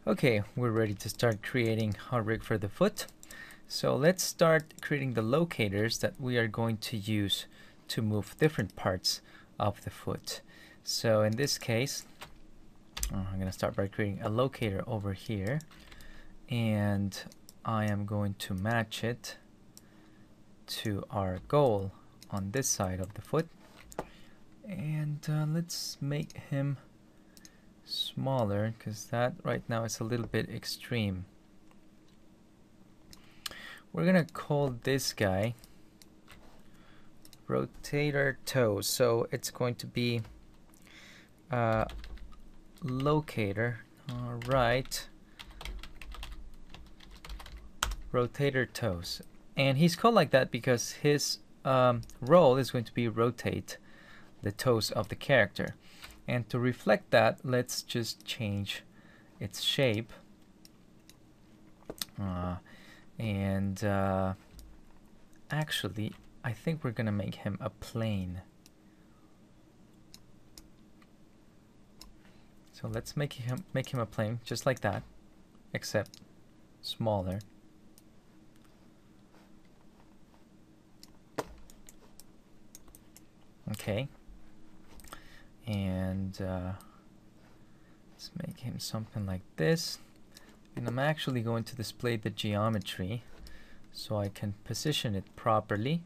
Okay, we're ready to start creating our rig for the foot. So let's start creating the locators that we are going to use to move different parts of the foot. So in this case, I'm going to start by creating a locator over here, and I am going to match it to our goal on this side of the foot. And let's make him smaller, because that right now is a little bit extreme. We're gonna call this guy rotator toe, so it's going to be locator. All right, rotator toes, and he's called like that because his role is going to be rotate the toes of the character. And to reflect that, let's just change its shape. Actually, I think we're gonna make him a plane. So let's make him a plane, just like that, except smaller. Okay. And let's make him something like this. And I'm actually going to display the geometry so I can position it properly.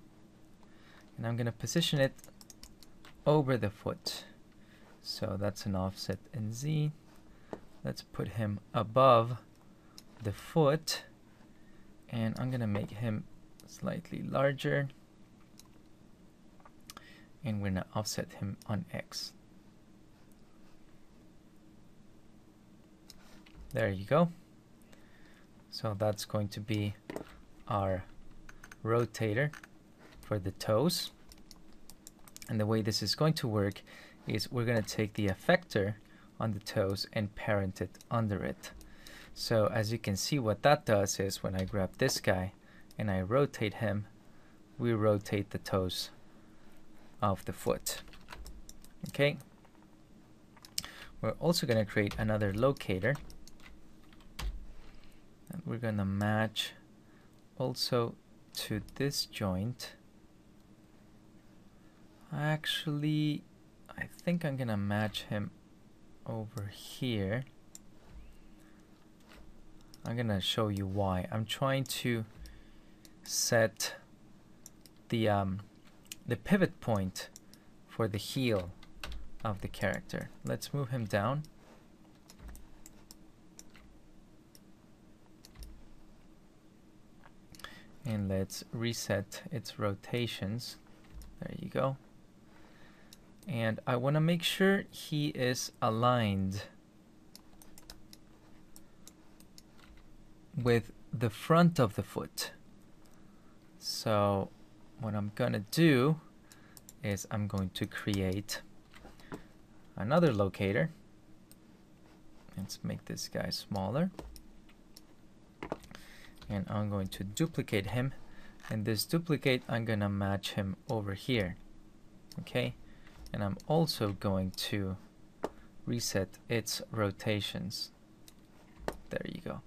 And I'm going to position it over the foot. So that's an offset in Z. Let's put him above the foot. And I'm going to make him slightly larger. And we're going to offset him on X. There you go. So that's going to be our rotator for the toes. And the way this is going to work is we're going to take the effector on the toes and parent it under it. So as you can see, what that does is when I grab this guy and I rotate him, we rotate the toes of the foot. Okay. We're also going to create another locator. And we're going to match also to this joint. Actually, I think I'm going to match him over here. I'm going to show you why. I'm trying to set the pivot point for the heel of the character. Let's move him down. And let's reset its rotations. There you go. And I want to make sure he is aligned with the front of the foot. So what I'm going to do is I'm going to create another locator. Let's make this guy smaller. And I'm going to duplicate him, and this duplicate I'm gonna match him over here. Okay, and I'm also going to reset its rotations. There you go.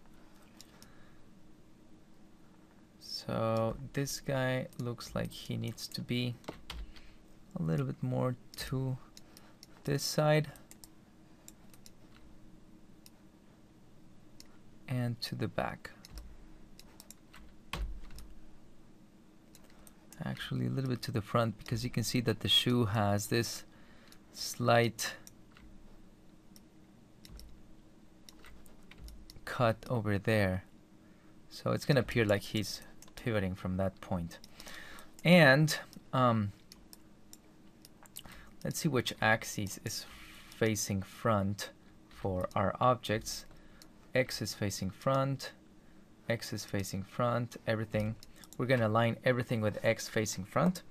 So this guy looks like he needs to be a little bit more to this side and to the back. Actually a little bit to the front, because you can see that the shoe has this slight cut over there, so it's gonna appear like he's pivoting from that point. And let's see which axis is facing front for our objects. X is facing front, X is facing front, everything. We're going to align everything with X facing front.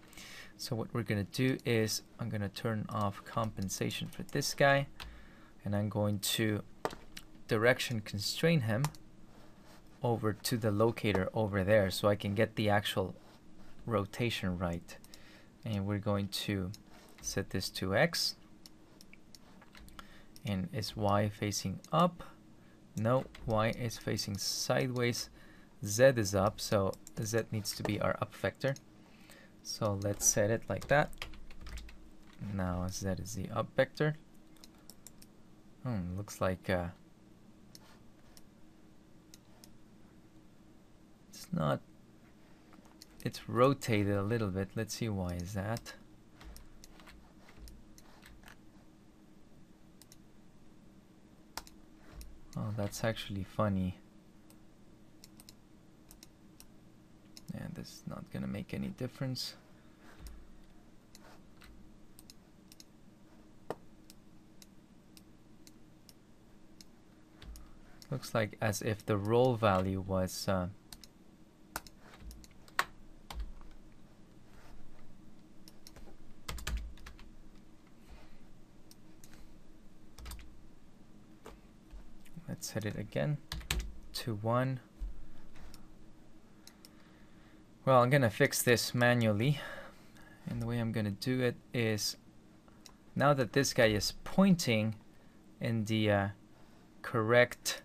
So what we're going to do is I'm going to turn off compensation for this guy, and I'm going to direction constrain him over to the locator over there so I can get the actual rotation right. And we're going to set this to X, and is Y facing up, No, Y is facing sideways. Z is up, so Z needs to be our up vector. So let's set it like that. Now Z is the up vector. Looks like it's not. It's rotated a little bit. Let's see why is that. Oh, that's actually funny. And this is not gonna make any difference. Looks like as if the roll value was let's set it again to 1. Well, I'm gonna fix this manually, and the way I'm gonna do it is, now that this guy is pointing in the correct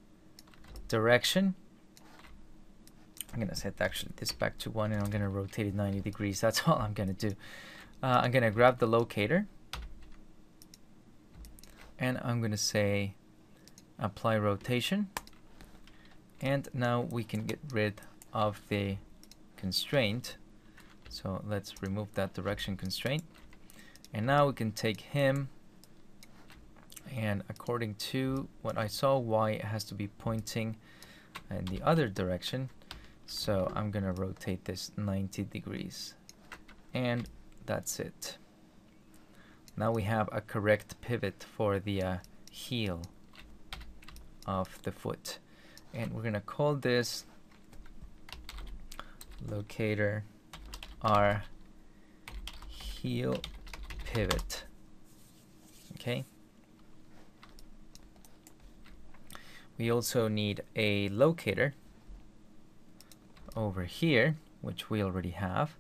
direction, I'm gonna set actually this back to 1, and I'm gonna rotate it 90 degrees. That's all I'm gonna do. I'm gonna grab the locator, and I'm gonna say apply rotation, and now we can get rid of the constraint. So let's remove that direction constraint, and now we can take him, and according to what I saw, Y has to be pointing in the other direction. So I'm gonna rotate this 90 degrees, and that's it. Now we have a correct pivot for the heel of the foot, and we're gonna call this locator our heel pivot. Okay. We also need a locator over here, which we already have,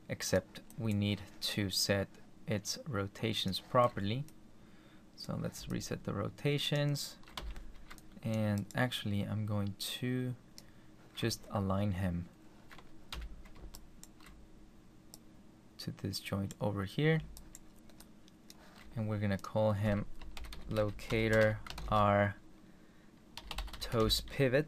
except we need to set its rotations properly. So let's reset the rotations, and actually I'm going to just align him to this joint over here, and we're gonna call him locator our toes pivot.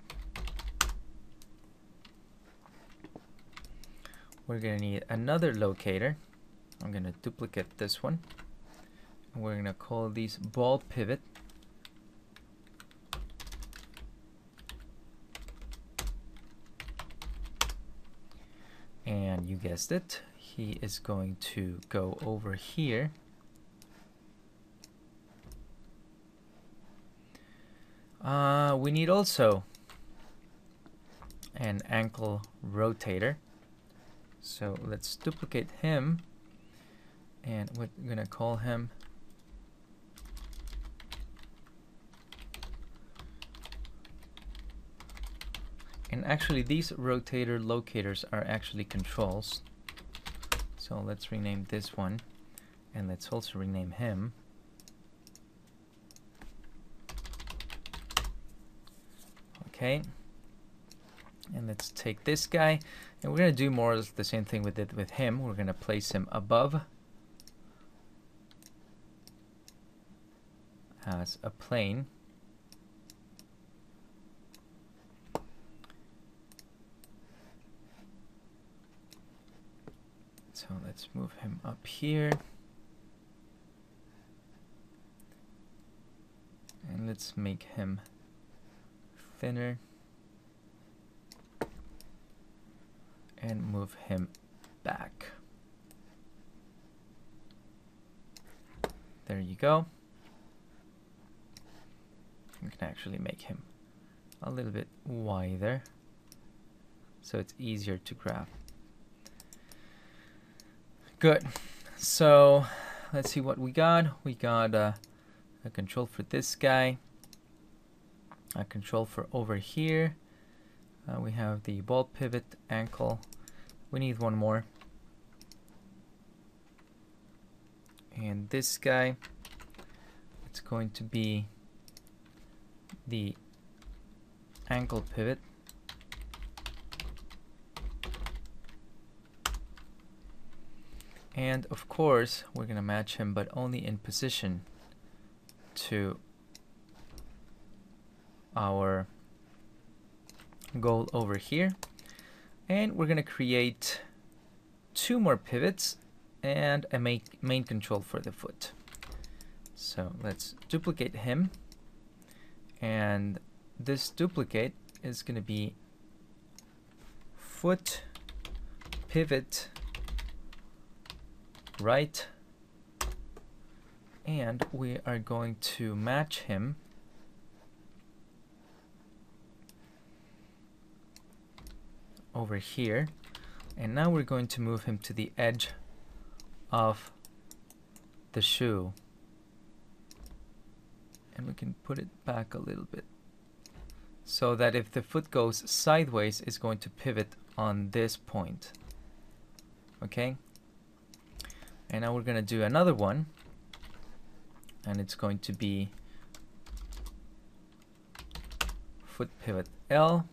We're gonna need another locator. I'm gonna duplicate this one, and we're gonna call these ball pivot. And you guessed it, he is going to go over here. We need also an ankle rotator. So let's duplicate him, and we're gonna call him and actually these rotator locators are actually controls. So let's rename this one, and let's also rename him. Okay, and let's take this guy, and we're going to do more or less the same thing we did with him. We're going to place him above as a plane. So let's move him up here, and let's make him thinner, and move him back. There you go. We can actually make him a little bit wider so it's easier to grab. Good. So let's see what we got. We got a control for this guy, a control for over here. We have the ball pivot, ankle. We need one more. And this guy, it's going to be the ankle pivot. And of course, we're going to match him, but only in position to our goal over here. And we're going to create 2 more pivots and a main control for the foot. So let's duplicate him. And this duplicate is going to be foot pivot right, and we are going to match him over here, and now we're going to move him to the edge of the shoe, and we can put it back a little bit so that if the foot goes sideways, it's going to pivot on this point. Okay, and now we're going to do another one, and it's going to be foot pivot L,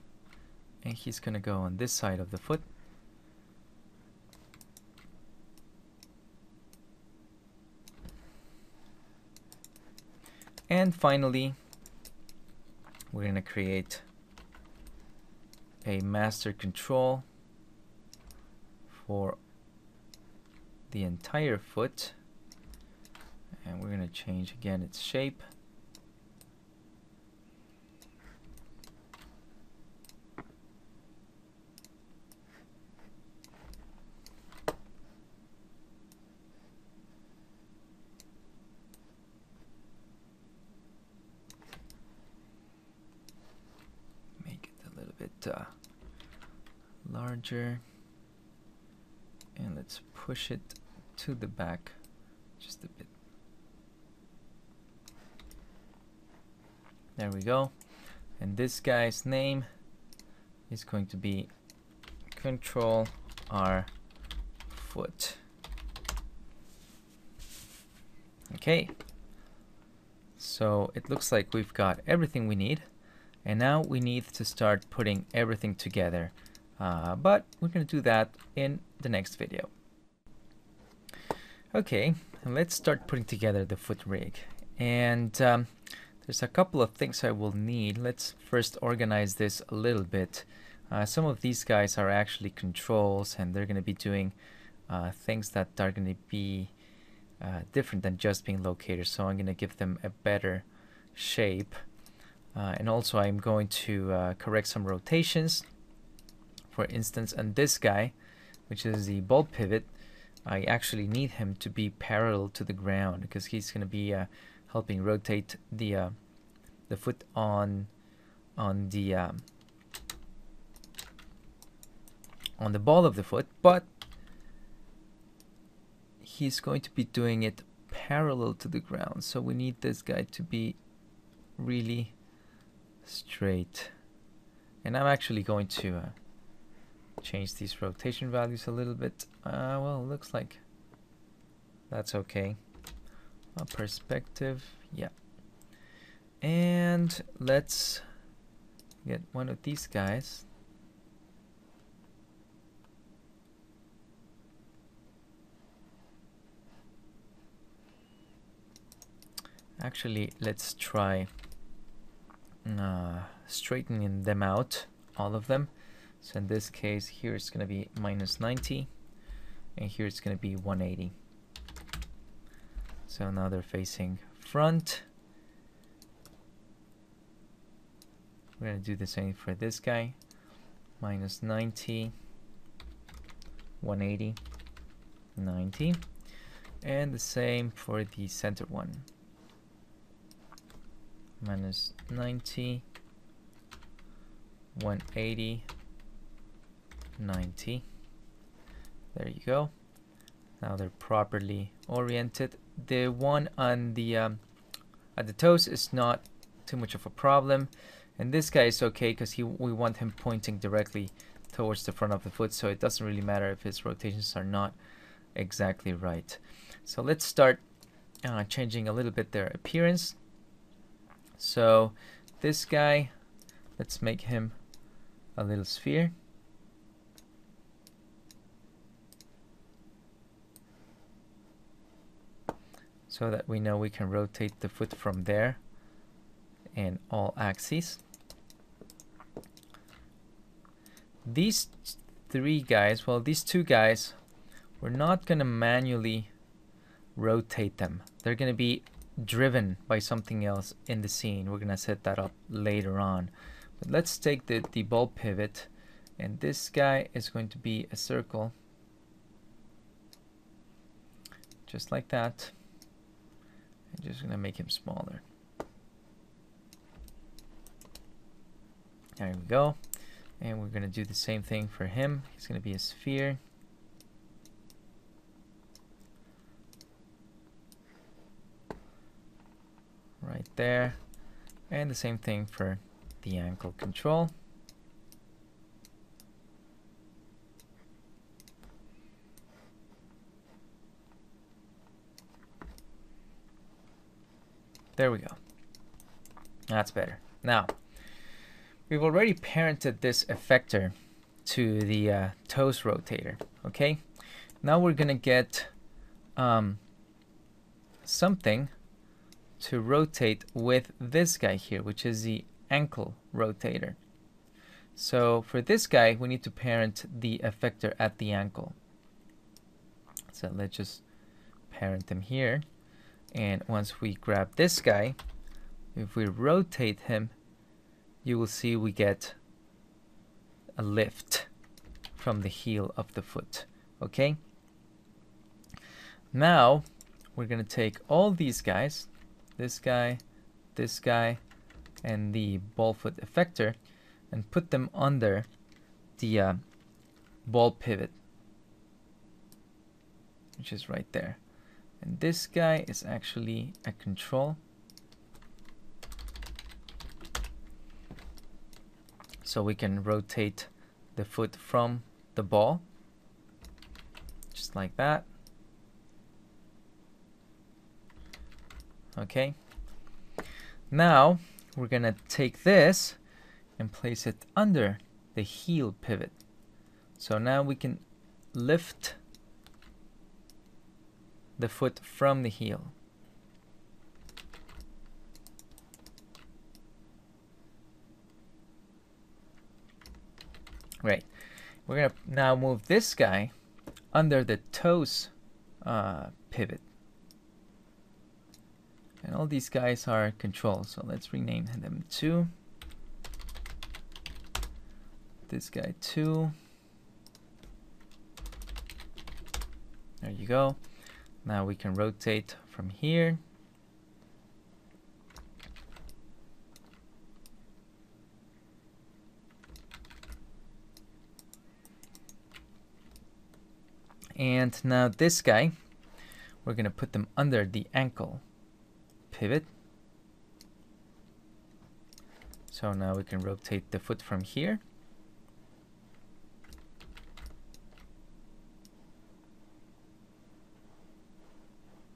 and he's going to go on this side of the foot. And finally, we're going to create a master control for the entire foot, and we're going to change again its shape. Make it a little bit larger, and let's push it to the back just a bit. There we go. And this guy's name is going to be Control R Foot. Okay, so it looks like we've got everything we need, and now we need to start putting everything together, but we're going to do that in the next video. Okay, let's start putting together the foot rig, and there's a couple of things I will need. Let's first organize this a little bit. Some of these guys are actually controls, and they're going to be doing things that are going to be different than just being locators, so I'm going to give them a better shape, and also I'm going to correct some rotations. For instance, on this guy, which is the ball pivot, I actually need him to be parallel to the ground because he's going to be helping rotate the foot on the ball of the foot, but he's going to be doing it parallel to the ground, so we need this guy to be really straight. And I'm actually going to change these rotation values a little bit. Well, it looks like that's okay. Perspective, yeah. And let's get one of these guys. Actually, let's try straightening them out, all of them. So in this case, here it's going to be -90, and here it's going to be 180. So now they're facing front. We're going to do the same for this guy. -90, 180, 90. And the same for the center one. -90, 180, 90. There you go. Now they're properly oriented. The one on the at the toes is not too much of a problem, and this guy is okay because we want him pointing directly towards the front of the foot, so it doesn't really matter if his rotations are not exactly right. So let's start changing a little bit their appearance. So this guy, Let's make him a little sphere. So that we know we can rotate the foot from there in all axes. These three guys, well, these two guys, we're not going to manually rotate them. They're going to be driven by something else in the scene. We're going to set that up later on. But let's take the ball pivot, and this guy is going to be a circle, just like that. I'm just going to make him smaller. There we go. And we're going to do the same thing for him. He's going to be a sphere. Right there. And the same thing for the ankle control. There we go. That's better. Now, we've already parented this effector to the toes rotator, okay? Now we're gonna get something to rotate with this guy here, which is the ankle rotator. So for this guy, we need to parent the effector at the ankle. So let's just parent him here. And once we grab this guy, if we rotate him, you will see we get a lift from the heel of the foot. Okay? Now, we're going to take all these guys, this guy, and the ball foot effector, and put them under the ball pivot, which is right there. And this guy is actually a control. So we can rotate the foot from the ball, just like that. Okay. Now we're gonna take this and place it under the heel pivot. So now we can lift the foot from the heel. Great. We're going to now move this guy under the toes pivot. And all these guys are controls, so let's rename them too. This guy too. There you go. Now we can rotate from here. And now this guy, we're going to put them under the ankle pivot. So now we can rotate the foot from here.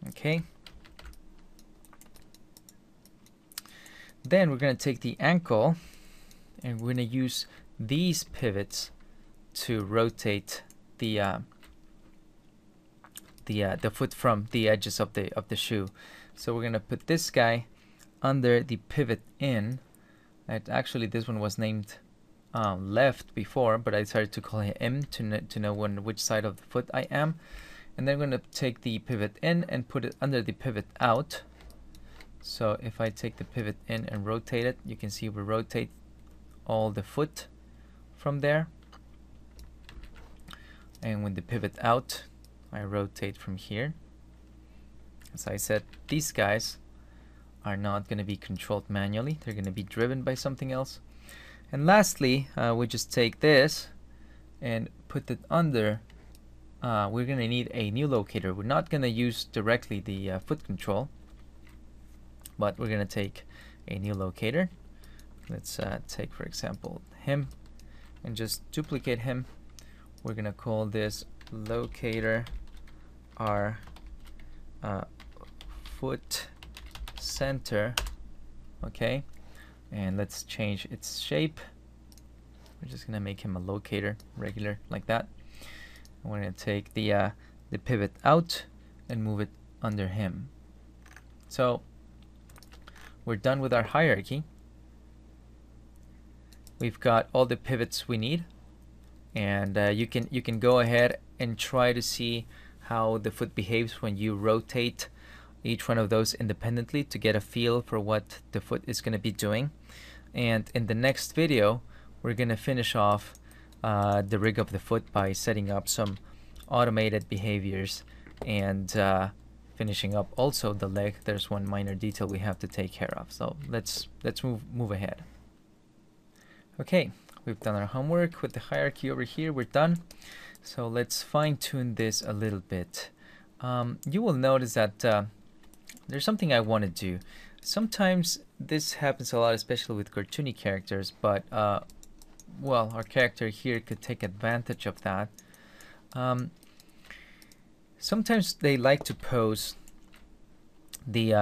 Okay. Then we're going to take the ankle and we're going to use these pivots to rotate the foot from the edges of the shoe. So we're going to put this guy under the pivot in. Actually, this one was named left before, but I decided to call it M to know which side of the foot I am. And then I'm going to take the pivot in and put it under the pivot out. So if I take the pivot in and rotate it, you can see we rotate all the foot from there. And when the pivot out, I rotate from here. As I said, these guys are not going to be controlled manually. They're going to be driven by something else. And lastly, we just take this and put it under. We're going to need a new locator. We're not going to use directly the foot control, but we're going to take a new locator. Let's take, for example, him and just duplicate him. We're going to call this locator our foot center. Okay. And let's change its shape. We're just gonna make him a locator, regular, like that. We're gonna take the pivot out and move it under him. So we're done with our hierarchy. We've got all the pivots we need, and you can go ahead and try to see how the foot behaves when you rotate each one of those independently to get a feel for what the foot is going to be doing. And in the next video, we're going to finish off the rig of the foot by setting up some automated behaviors and finishing up also the leg. There's one minor detail we have to take care of. So let's move ahead. Okay, we've done our homework with the hierarchy over here. We're done. So let's fine-tune this a little bit. You will notice that there's something I want to do. Sometimes this happens a lot, especially with cartoony characters, but well, our character here could take advantage of that. Sometimes they like to pose this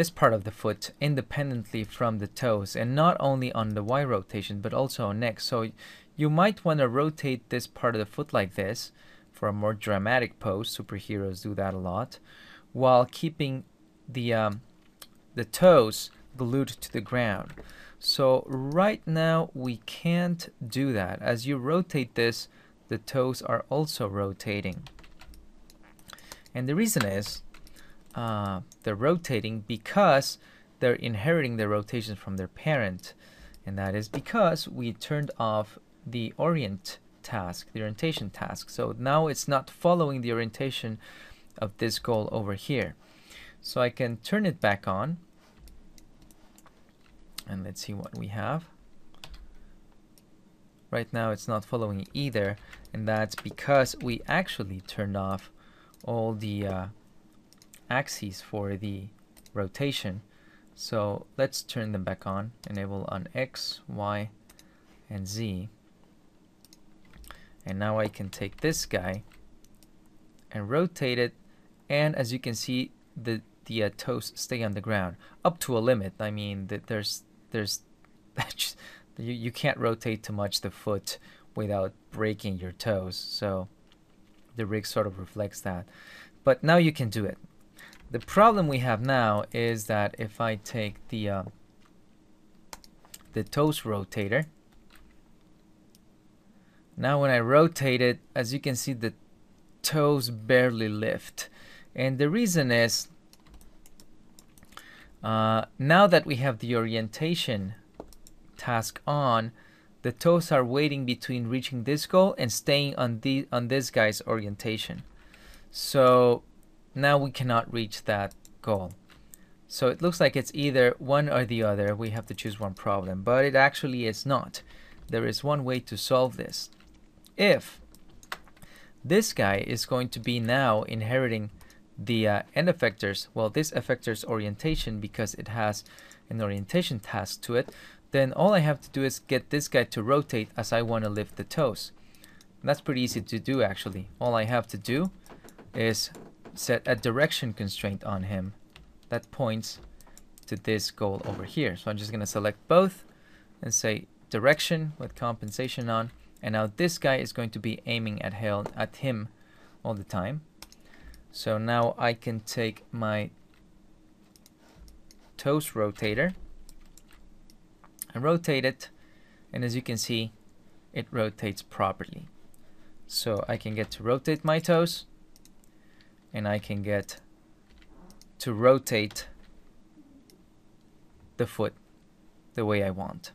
part of the foot independently from the toes, and not only on the Y rotation but also on X. So you might want to rotate this part of the foot like this for a more dramatic pose. Superheroes do that a lot, while keeping the toes glued to the ground. So right now we can't do that. As you rotate this, the toes are also rotating, and the reason is they're rotating because they're inheriting the rotation from their parent, and that is because we turned off the orientation task. So now it's not following the orientation of this goal over here. So I can turn it back on, and let's see what we have. Right now it's not following either, and that's because we actually turned off all the axes for the rotation. So let's turn them back on. Enable on X, Y, and Z. And now I can take this guy and rotate it, and as you can see, the toes stay on the ground up to a limit. I mean, there's you can't rotate too much the foot without breaking your toes. So the rig sort of reflects that. But now you can do it. The problem we have now is that if I take the toes rotator, now when I rotate it, as you can see, the toes barely lift. And the reason is, now that we have the orientation task on, the toes are waiting between reaching this goal and staying on this guy's orientation. So now we cannot reach that goal. So it looks like it's either one or the other. We have to choose one problem, but it actually is not. There is one way to solve this. If this guy is going to be now inheriting the end effectors, well, this effector's orientation, because it has an orientation task to it, then all I have to do is get this guy to rotate as I want to lift the toes. And that's pretty easy to do, actually. All I have to do is set a direction constraint on him that points to this goal over here. So I'm just going to select both and say direction with compensation on, and now this guy is going to be aiming at him all the time. So now I can take my toes rotator and rotate it, and as you can see, it rotates properly. So I can get to rotate my toes, and I can get to rotate the foot the way I want.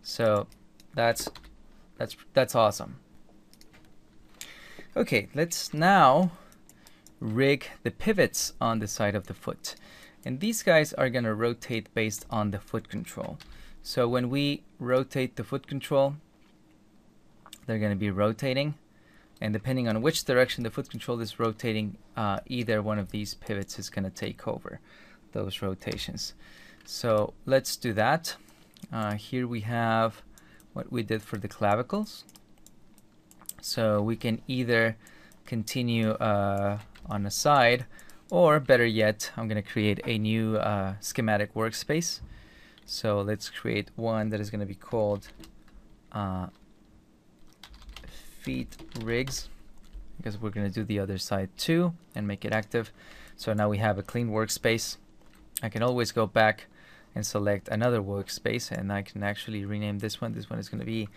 So that's awesome. Okay, let's now rig the pivots on the side of the foot. And these guys are going to rotate based on the foot control. So when we rotate the foot control, they're going to be rotating. And depending on which direction the foot control is rotating, either one of these pivots is going to take over those rotations. So let's do that. Here we have what we did for the clavicles. So we can either continue on a side, Or better yet, I'm going to create a new schematic workspace. So let's create one that is going to be called feet rigs, because we're going to do the other side too and make it active. So now we have a clean workspace. I can always go back and select another workspace, and I can actually rename this one. This one is going to be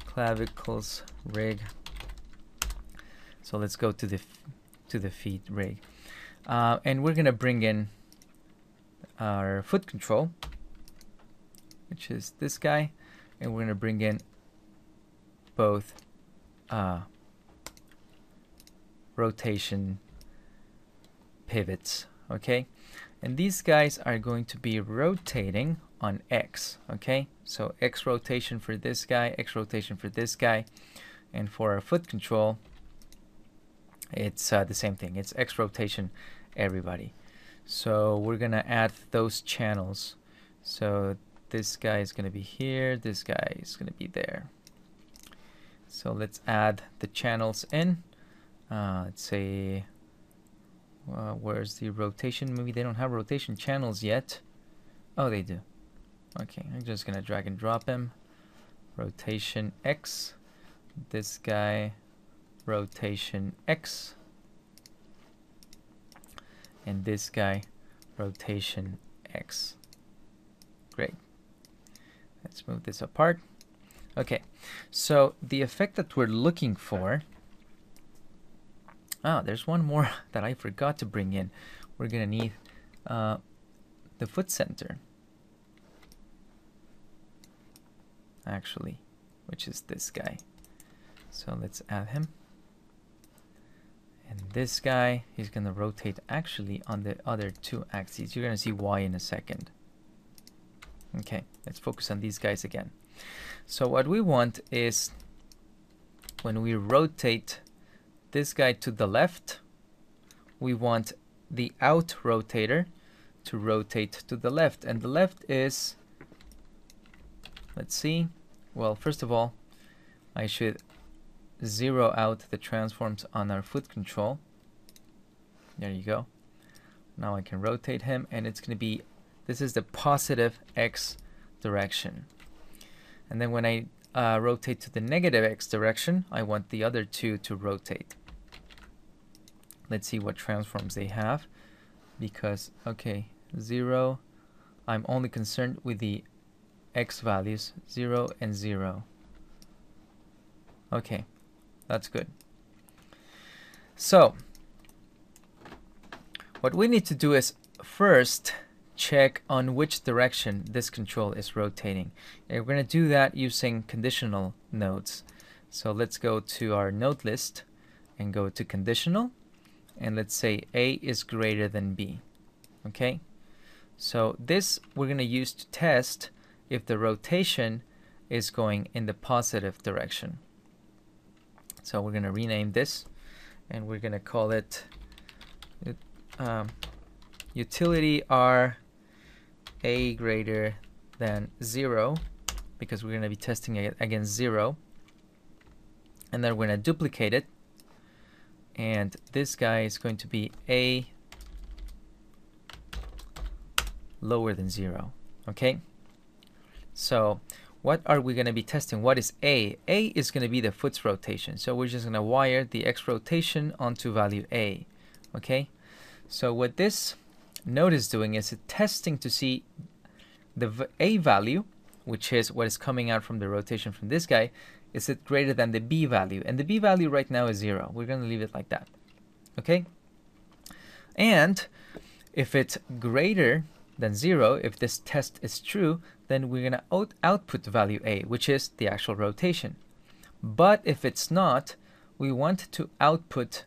clavicles rig. So let's go to the feet rig, and we're going to bring in our foot control, which is this guy, and we're going to bring in both rotation pivots, okay? And these guys are going to be rotating on X, okay? So X rotation for this guy, X rotation for this guy, and for our foot control, it's the same thing. It's X rotation everybody. So we're gonna add those channels. So this guy is gonna be here, this guy is gonna be there. So let's add the channels in. Let's say, where's the rotation? Maybe they don't have rotation channels yet. Oh, they do. Okay, I'm just gonna drag and drop him. Rotation X. This guy, rotation X. And this guy, rotation X. Great. Let's move this apart. Okay, so the effect that we're looking for, there's one more that I forgot to bring in. We're gonna need the foot center, actually, which is this guy. So let's add him. And this guy, he's gonna rotate actually on the other two axes. You're gonna see why in a second. Okay, let's focus on these guys again. So what we want is, when we rotate this guy to the left, we want the out rotator to rotate to the left. And the left is, let's see, well, first of all, I should zero out the transforms on our foot control. There you go. Now I can rotate him, and it's going to be, this is the positive X direction. And then when I rotate to the negative X direction, I want the other two to rotate. Let's see what transforms they have, because, okay, 0, I'm only concerned with the X values, 0 and 0. Okay, that's good. So what we need to do is first check on which direction this control is rotating. And we're going to do that using conditional nodes. So let's go to our node list and go to conditional, and let's say A is greater than B. Okay, so this we're going to use to test if the rotation is going in the positive direction. So we're going to rename this, and we're going to call it utility R A greater than 0, because we're going to be testing it against 0. And then we're going to duplicate it, and this guy is going to be A lower than 0. Okay, so what are we going to be testing? What is A? A is going to be the foot's rotation. So we're just going to wire the X rotation onto value A. Okay, so what this node is doing is testing to see the A value, which is what is coming out from the rotation from this guy, is it greater than the B value? And the B value right now is 0. We're going to leave it like that. Okay, and if it's greater than 0, if this test is true, then we're going to output value A, which is the actual rotation. But if it's not, we want to output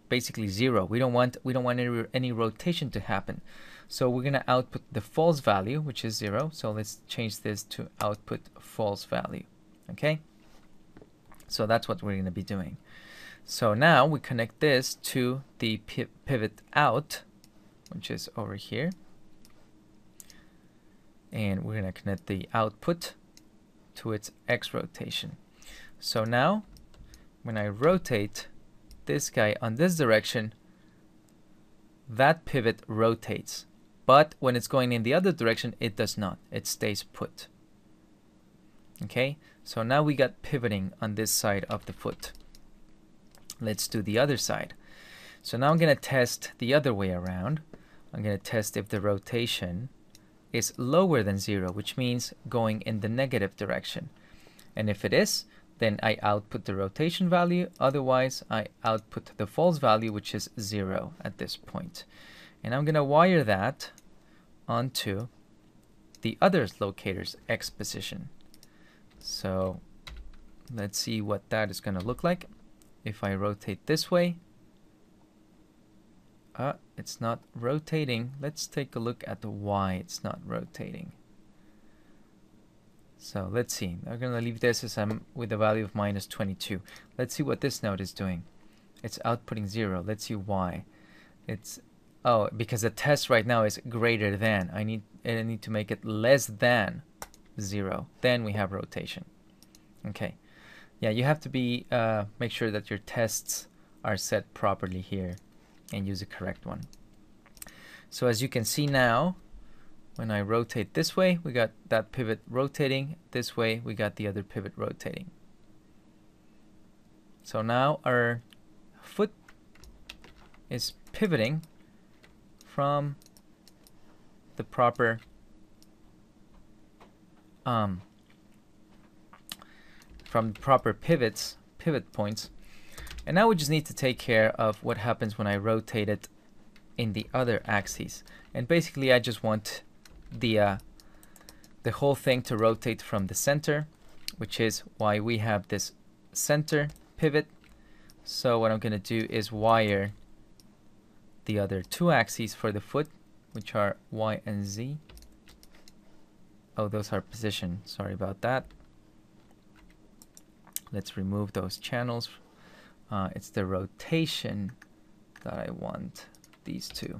basically 0. We don't want any rotation to happen. So we're going to output the false value, which is 0. So let's change this to output false value. Okay, so that's what we're going to be doing. So now we connect this to the pivot out, which is over here. And we're going to connect the output to its X rotation. So now when I rotate this guy on this direction, that pivot rotates. But when it's going in the other direction, it does not. It stays put. Okay, so now we got pivoting on this side of the foot. Let's do the other side. So now I'm going to test the other way around. I'm going to test if the rotation is lower than 0, which means going in the negative direction. And if it is, then I output the rotation value. Otherwise, I output the false value, which is 0 at this point. And I'm going to wire that onto the other locator's X position. So let's see what that is going to look like. If I rotate this way, it's not rotating. Let's take a look at why it's not rotating. So let's see. I'm going to leave this as I'm with a value of -22. Let's see what this node is doing. It's outputting 0. Let's see why. It's because the test right now is greater than. I need to make it less than 0. Then we have rotation. Okay. Yeah, you have to be make sure that your tests are set properly here and use the correct one. So as you can see now, when I rotate this way, we got that pivot rotating. This way, we got the other pivot rotating. So now our foot is pivoting from the proper pivot points. And now we just need to take care of what happens when I rotate it in the other axes. And basically, I just want the whole thing to rotate from the center, which is why we have this center pivot. So what I'm going to do is wire the other two axes for the foot, which are Y and Z. Oh, those are position. Sorry about that. Let's remove those channels. It's the rotation that I want, these two.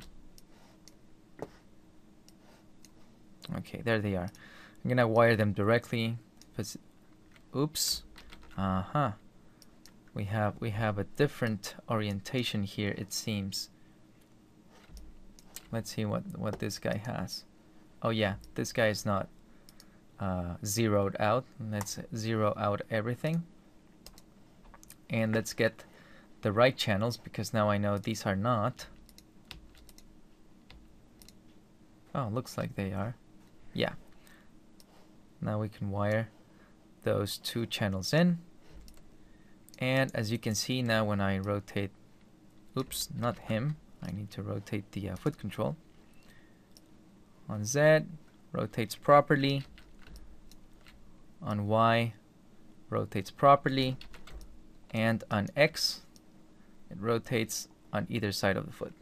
Okay, there they are. I'm gonna wire them directly. Oops. We have a different orientation here, it seems. Let's see what this guy has. Oh yeah, this guy is not zeroed out. Let's zero out everything. And let's get the right channels, because now I know these are not. Oh, looks like they are. Yeah. Now we can wire those two channels in. And as you can see now, when I rotate, oops, not him. I need to rotate the foot control. On Z, rotates properly. On Y, rotates properly. And on X, it rotates on either side of the foot.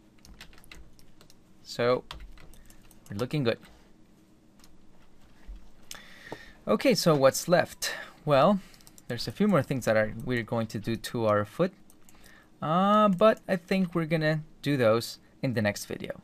So we're looking good. Okay, so what's left? Well, there's a few more things that we're going to do to our foot, but I think we're gonna do those in the next video.